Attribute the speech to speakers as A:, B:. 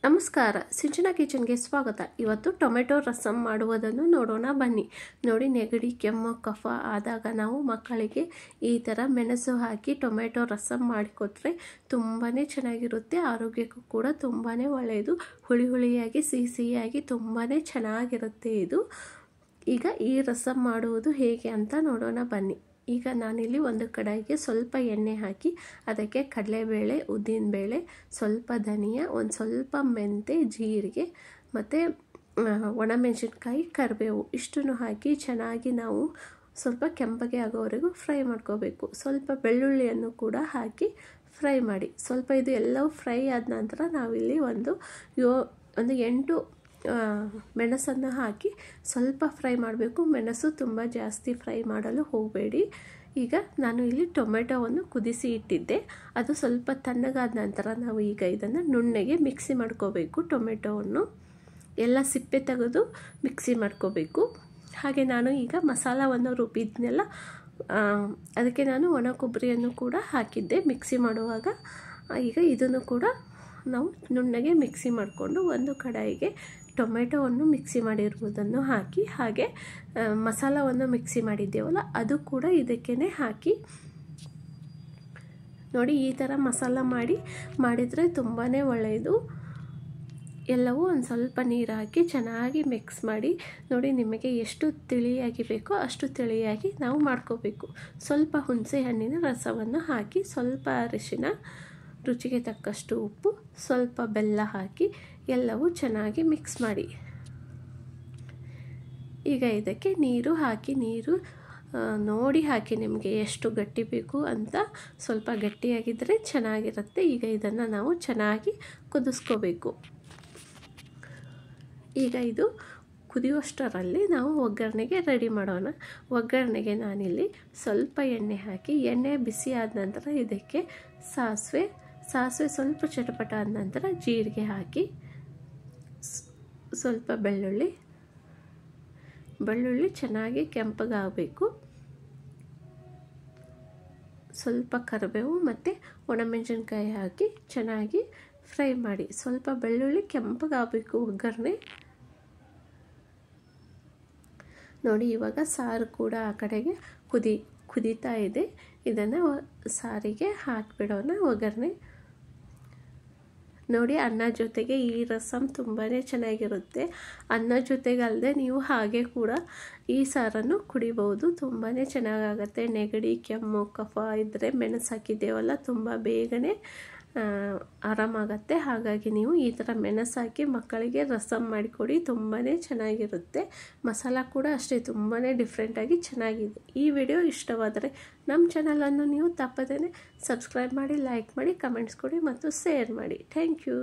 A: ನಮಸ್ಕಾರ, ಸಿಂಚನಾ ಕಿಚನ್ಗೆ ಸ್ವಾಗತ. ಇವತ್ತು ಟೊಮೆಟೊ ರಸಂ ಮಾಡುವುದನ್ನು ನೋಡೋಣ ಬನ್ನಿ. ನೋಡಿ, ನೆಗಡಿ, ಕೆಮ್ಮು, ಕಫ ಆದಾಗ ನಾವು ಮಕ್ಕಳಿಗೆ ಈ ಥರ ಮೆಣಸು ಹಾಕಿ ಟೊಮೆಟೊ ರಸಂ ಮಾಡಿಕೊಟ್ರೆ ತುಂಬಾ ಚೆನ್ನಾಗಿರುತ್ತೆ. ಆರೋಗ್ಯಕ್ಕೂ ಕೂಡ ತುಂಬಾ ಒಳ್ಳೆಯದು. ಹುಳಿ ಹುಳಿಯಾಗಿ ಸಿಹಿಯಾಗಿ ತುಂಬಾ ಚೆನ್ನಾಗಿರುತ್ತೆ ಇದು. ಈಗ ಈ ರಸಂ ಮಾಡುವುದು ಹೇಗೆ ಅಂತ ನೋಡೋಣ ಬನ್ನಿ. ಈಗ ನಾನಿಲ್ಲಿ ಒಂದು ಕಡಾಯಿಗೆ ಸ್ವಲ್ಪ ಎಣ್ಣೆ ಹಾಕಿ ಅದಕ್ಕೆ ಕಡಲೆಬೇಳೆ, ಉದ್ದಿನಬೇಳೆ, ಸ್ವಲ್ಪ ಧನಿಯಾ, ಒಂದು ಸ್ವಲ್ಪ ಮೆಂತೆ, ಜೀರಿಗೆ ಮತ್ತು ಒಣಮೆಣಸಿನ್ಕಾಯಿ, ಕರಿಬೇವು ಇಷ್ಟನ್ನು ಹಾಕಿ ಚೆನ್ನಾಗಿ ನಾವು ಸ್ವಲ್ಪ ಕೆಂಪಗೆ ಆಗೋವರೆಗೂ ಫ್ರೈ ಮಾಡ್ಕೋಬೇಕು. ಸ್ವಲ್ಪ ಬೆಳ್ಳುಳ್ಳಿಯನ್ನು ಕೂಡ ಹಾಕಿ ಫ್ರೈ ಮಾಡಿ. ಸ್ವಲ್ಪ ಇದು ಎಲ್ಲವೂ ಫ್ರೈ ಆದ ನಂತರ ನಾವಿಲ್ಲಿ ಒಂದು 8 ಮೆಣಸನ್ನು ಹಾಕಿ ಸ್ವಲ್ಪ ಫ್ರೈ ಮಾಡಬೇಕು. ಮೆಣಸು ತುಂಬ ಜಾಸ್ತಿ ಫ್ರೈ ಮಾಡಲು ಹೋಗಬೇಡಿ. ಈಗ ನಾನು ಇಲ್ಲಿ ಟೊಮೆಟೊವನ್ನು ಕುದಿಸಿ ಇಟ್ಟಿದ್ದೆ, ಅದು ಸ್ವಲ್ಪ ತಣ್ಣಗಾದ ನಂತರ ನಾವು ಈಗ ಇದನ್ನು ನುಣ್ಣಗೆ ಮಿಕ್ಸಿ ಮಾಡ್ಕೋಬೇಕು. ಟೊಮೆಟೊವನ್ನು ಎಲ್ಲ ಸಿಪ್ಪೆ ತೆಗೆದು ಮಿಕ್ಸಿ ಮಾಡ್ಕೋಬೇಕು. ಹಾಗೆ ನಾನು ಈಗ ಮಸಾಲವನ್ನು ರುಬ್ಬಿದ್ನೆಲ್ಲ ಅದಕ್ಕೆ ನಾನು ಒಣ ಕೊಬ್ಬರಿಯನ್ನು ಕೂಡ ಹಾಕಿದ್ದೆ ಮಿಕ್ಸಿ ಮಾಡುವಾಗ. ಈಗ ಇದನ್ನು ಕೂಡ ನಾವು ನುಣ್ಣಗೆ ಮಿಕ್ಸಿ ಮಾಡಿಕೊಂಡು ಒಂದು ಕಡಾಯಿಗೆ ಟೊಮೆಟೊವನ್ನು ಮಿಕ್ಸಿ ಮಾಡಿರುವುದನ್ನು ಹಾಕಿ, ಹಾಗೆ ಮಸಾಲವನ್ನು ಮಿಕ್ಸಿ ಮಾಡಿದ್ದೇವಲ್ಲ ಅದು ಕೂಡ ಇದಕ್ಕೇ ಹಾಕಿ ನೋಡಿ. ಈ ಥರ ಮಸಾಲ ಮಾಡಿದರೆ ತುಂಬಾ ಒಳ್ಳೆಯದು. ಎಲ್ಲವೂ ಒಂದು ಸ್ವಲ್ಪ ನೀರು ಹಾಕಿ ಚೆನ್ನಾಗಿ ಮಿಕ್ಸ್ ಮಾಡಿ. ನೋಡಿ, ನಿಮಗೆ ಎಷ್ಟು ತಿಳಿಯಾಗಿ ಬೇಕೋ ಅಷ್ಟು ತಿಳಿಯಾಗಿ ನಾವು ಮಾಡ್ಕೋಬೇಕು. ಸ್ವಲ್ಪ ಹುಣಸೆ ಹಣ್ಣಿನ ರಸವನ್ನು ಹಾಕಿ, ಸ್ವಲ್ಪ ಅರಿಶಿನ, ರುಚಿಗೆ ತಕ್ಕಷ್ಟು ಉಪ್ಪು, ಸ್ವಲ್ಪ ಬೆಲ್ಲ ಹಾಕಿ ಎಲ್ಲವೂ ಚೆನ್ನಾಗಿ ಮಿಕ್ಸ್ ಮಾಡಿ. ಈಗ ಇದಕ್ಕೆ ನೀರು ಹಾಕಿ, ನೀರು ನೋಡಿ ಹಾಕಿ, ನಿಮಗೆ ಎಷ್ಟು ಗಟ್ಟಿ ಬೇಕು ಅಂತ. ಸ್ವಲ್ಪ ಗಟ್ಟಿಯಾಗಿದ್ದರೆ ಚೆನ್ನಾಗಿರುತ್ತೆ. ಈಗ ಇದನ್ನು ನಾವು ಚೆನ್ನಾಗಿ ಕುದಿಸ್ಕೋಬೇಕು. ಈಗ ಇದು ಕುದಿಯುವಷ್ಟರಲ್ಲಿ ನಾವು ಒಗ್ಗರಣೆಗೆ ರೆಡಿ ಮಾಡೋಣ. ಒಗ್ಗರಣೆಗೆ ನಾನಿಲ್ಲಿ ಸ್ವಲ್ಪ ಎಣ್ಣೆ ಹಾಕಿ, ಎಣ್ಣೆ ಬಿಸಿ ಆದ ನಂತರ ಇದಕ್ಕೆ ಸಾಸಿವೆ ಸ್ವಲ್ಪ ಚಟಪಟ ಆದ ನಂತರ ಜೀರಿಗೆ ಹಾಕಿ, ಸ್ವಲ್ಪ ಬೆಳ್ಳುಳ್ಳಿ ಚೆನ್ನಾಗಿ ಕೆಂಪಗಾಗಬೇಕು. ಸ್ವಲ್ಪ ಕರಿಬೇವು ಮತ್ತು ಒಣಮೆಣಸಿನ್ಕಾಯಿ ಹಾಕಿ ಚೆನ್ನಾಗಿ ಫ್ರೈ ಮಾಡಿ. ಸ್ವಲ್ಪ ಬೆಳ್ಳುಳ್ಳಿ ಕೆಂಪಗಾಗಬೇಕು ಒಗ್ಗರಣೆ. ನೋಡಿ, ಇವಾಗ ಸಾರು ಕೂಡ ಆ ಕಡೆಗೆ ಕುದೀತಾ ಇದೆ. ಇದನ್ನು ಸಾರಿಗೆ ಹಾಕಿಬಿಡೋಣ ಒಗ್ಗರಣೆ. ನೋಡಿ, ಅನ್ನ ಜೊತೆಗೆ ಈ ರಸಂ ತುಂಬಾ ಚೆನ್ನಾಗಿರುತ್ತೆ. ಅನ್ನ ಜೊತೆಗೆ ಅಲ್ಲದೆ ನೀವು ಹಾಗೆ ಕೂಡ ಈ ಸಾರನ್ನು ಕುಡಿಬೋದು. ತುಂಬಾ ಚೆನ್ನಾಗಾಗತ್ತೆ. ನೆಗಡಿ, ಕೆಮ್ಮು, ಕಫ ಇದ್ದರೆ ಮೆಣಸು ಹಾಕಿದ್ದೇವಲ್ಲ ತುಂಬ ಬೇಗನೆ ಆರಾಮಾಗತ್ತೆ. ಹಾಗಾಗಿ ನೀವು ಈ ಥರ ಮೆಣಸು ಹಾಕಿ ಮಕ್ಕಳಿಗೆ ರಸಂ ಮಾಡಿಕೊಡಿ, ತುಂಬಾ ಚೆನ್ನಾಗಿರುತ್ತೆ. ಮಸಾಲ ಕೂಡ ಅಷ್ಟೇ ತುಂಬಾ ಡಿಫ್ರೆಂಟಾಗಿ ಚೆನ್ನಾಗಿದೆ. ಈ ವಿಡಿಯೋ ಇಷ್ಟವಾದರೆ ನಮ್ಮ ಚಾನಲನ್ನು ನೀವು ತಪ್ಪದೇ ಸಬ್ಸ್ಕ್ರೈಬ್ ಮಾಡಿ, ಲೈಕ್ ಮಾಡಿ, ಕಮೆಂಟ್ಸ್ ಕೊಡಿ ಮತ್ತು ಶೇರ್ ಮಾಡಿ. Thank you.